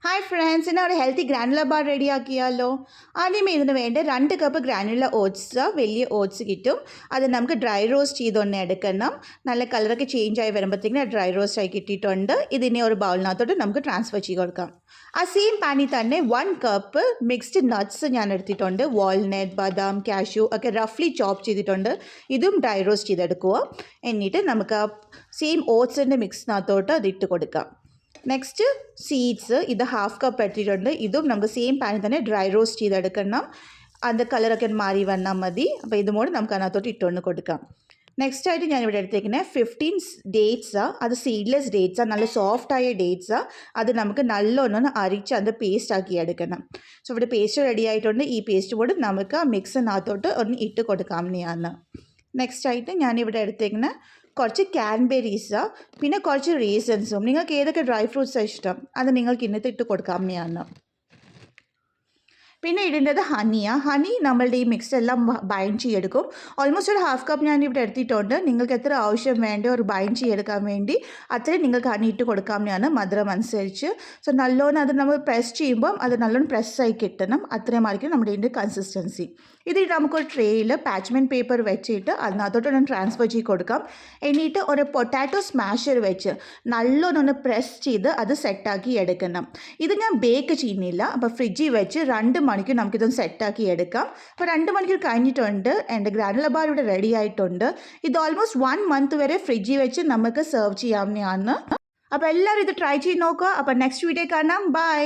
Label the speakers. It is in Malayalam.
Speaker 1: Hi friends, in our healthy granola bar ready ആക്കിയാലോ. ആദ്യമേ ഇതിന് വേണ്ട 2 കപ്പ് ഗ്രാനുല ഓട്സ് വലിയ ഓട്സ് കിട്ടും. അത് നമുക്ക് ഡ്രൈ റോസ്റ്റ് ചെയ്തൊന്ന് എടുക്കണം. നല്ല കളറൊക്കെ ചേഞ്ച് ആയി വരുമ്പോഴത്തേക്കും ഡ്രൈ റോസ്റ്റ് ആയി കിട്ടിയിട്ടുണ്ട്. ഇതിനെ ഒരു ബൗളിനകത്തോട്ട് നമുക്ക് ട്രാൻസ്ഫർ ചെയ്ത് കൊടുക്കാം. ആ സെയിം പാനിൽ തന്നെ 1 കപ്പ് മിക്സ്ഡ് നട്ട്സ് ഞാൻ എടുത്തിട്ടുണ്ട്. വാൾനട്ട്, ബദാം, കാഷ്യൂ ഒക്കെ റഫ്ലി ചോപ്പ് ചെയ്തിട്ടുണ്ട്. ഇതും ഡ്രൈ റോസ്റ്റ് ചെയ്തെടുക്കുക. എന്നിട്ട് നമുക്ക് ആ സെയിം ഓട്സിൻ്റെ മിക്സിനകത്തോട്ട് അതിട്ട് കൊടുക്കാം. നെക്സ്റ്റ് സീഡ്സ് ഇത് 1/2 കപ്പ് എടുത്തിട്ടുണ്ട്. ഇതും നമുക്ക് സെയിം പാനിൽ തന്നെ ഡ്രൈ റോസ്റ്റ് ചെയ്തെടുക്കണം. അതിൻ്റെ കളറൊക്കെ മാറി വന്നാൽ മതി. അപ്പോൾ ഇതും കൂടെ നമുക്ക് അതിനകത്തോട്ട് ഇട്ടുകൊണ്ട് കൊടുക്കാം. നെക്സ്റ്റ് ആയിട്ട് ഞാനിവിടെ എടുത്തേക്കുന്നത് 15 ഡേറ്റ്സാണ്. അത് സീഡ്ലെസ് ഡേറ്റ്സാണ്, നല്ല സോഫ്റ്റായ ഡേറ്റ്സാണ്. അത് നമുക്ക് നല്ലോണം അരിച്ച് അത് പേസ്റ്റ് ആക്കി എടുക്കണം. സോ ഇവിടെ പേസ്റ്റ് റെഡി ആയിട്ടുണ്ട്. ഈ പേസ്റ്റ് കൂടെ നമുക്ക് ആ മിക്സിനകത്തോട്ട് ഒന്ന് ഇട്ട് കൊടുക്കാവുന്നതാണ്. നെക്സ്റ്റ് ആയിട്ട് ഞാനിവിടെ എടുത്തേക്കുന്ന കുറച്ച് ക്യാൻബെറീസാണ്, പിന്നെ കുറച്ച് റീസൺസും. നിങ്ങൾക്ക് ഏതൊക്കെ ഡ്രൈ ഫ്രൂട്ട്സാണ് ഇഷ്ടം അത് നിങ്ങൾക്ക് ഇന്നത്തെ ഇട്ട് കൊടുക്കാവുന്നതാണ്. പിന്നെ ഇടേണ്ടത് ഹണിയാണ്. ഹണി നമ്മളുടെ ഈ മിക്സ് എല്ലാം ബൈൻഡ് ചെയ്തെടുക്കും. ഓൾമോസ്റ്റ് ഒരു 1/2 കപ്പ് ഞാൻ ഇവിടെ എടുത്തിട്ടുണ്ട്. നിങ്ങൾക്ക് എത്ര ആവശ്യം വേണ്ട ഒരു ബൈൻഡ് ചെയ്തെടുക്കാൻ വേണ്ടി അത്രയും നിങ്ങൾക്ക് ഹണി ഇട്ട് കൊടുക്കാവുന്നതാണ്, മധുരം അനുസരിച്ച്. സോ നല്ലോണം അത് നമ്മൾ പ്രസ് ചെയ്യുമ്പം അത് നല്ലോണം പ്രസ്സായി കിട്ടണം. അത്രയുമായിരിക്കും നമ്മുടെ ഇതിൻ്റെ കൺസിസ്റ്റൻസി. ഇത് നമുക്കൊരു ട്രേയിൽ പാച്ച്മെൻറ്റ് പേപ്പർ വെച്ചിട്ട് അതിനകത്തോട്ട് ഒന്ന് ട്രാൻസ്ഫർ ചെയ്ത് കൊടുക്കാം. എന്നിട്ട് ഒരു പൊട്ടാറ്റോ സ്മാഷർ വെച്ച് നല്ലോണം ഒന്ന് പ്രസ് ചെയ്ത് അത് സെറ്റാക്കി എടുക്കണം. ഇത് ഞാൻ ബേക്ക് ചെയ്യുന്നില്ല. അപ്പോൾ ഫ്രിഡ്ജിൽ വെച്ച് 2 മണിക്കൂർ നമുക്കിതൊന്ന് സെറ്റാക്കി എടുക്കാം. അപ്പോൾ 2 മണിക്കൂർ കഴിഞ്ഞിട്ടുണ്ട്. എൻ്റെ ഗ്രാനുല ബാർ ഇവിടെ റെഡി ആയിട്ടുണ്ട്. ഇത് ഓൾമോസ്റ്റ് 1 മന്ത് വരെ ഫ്രിഡ്ജിൽ വെച്ച് നമുക്ക് സെർവ് ചെയ്യാവുന്നതാണ്. അപ്പോൾ എല്ലാവരും ഇത് ട്രൈ ചെയ്ത് നോക്കുക. അപ്പോൾ നെക്സ്റ്റ് വീഡിയോ കാണാം. ബൈ.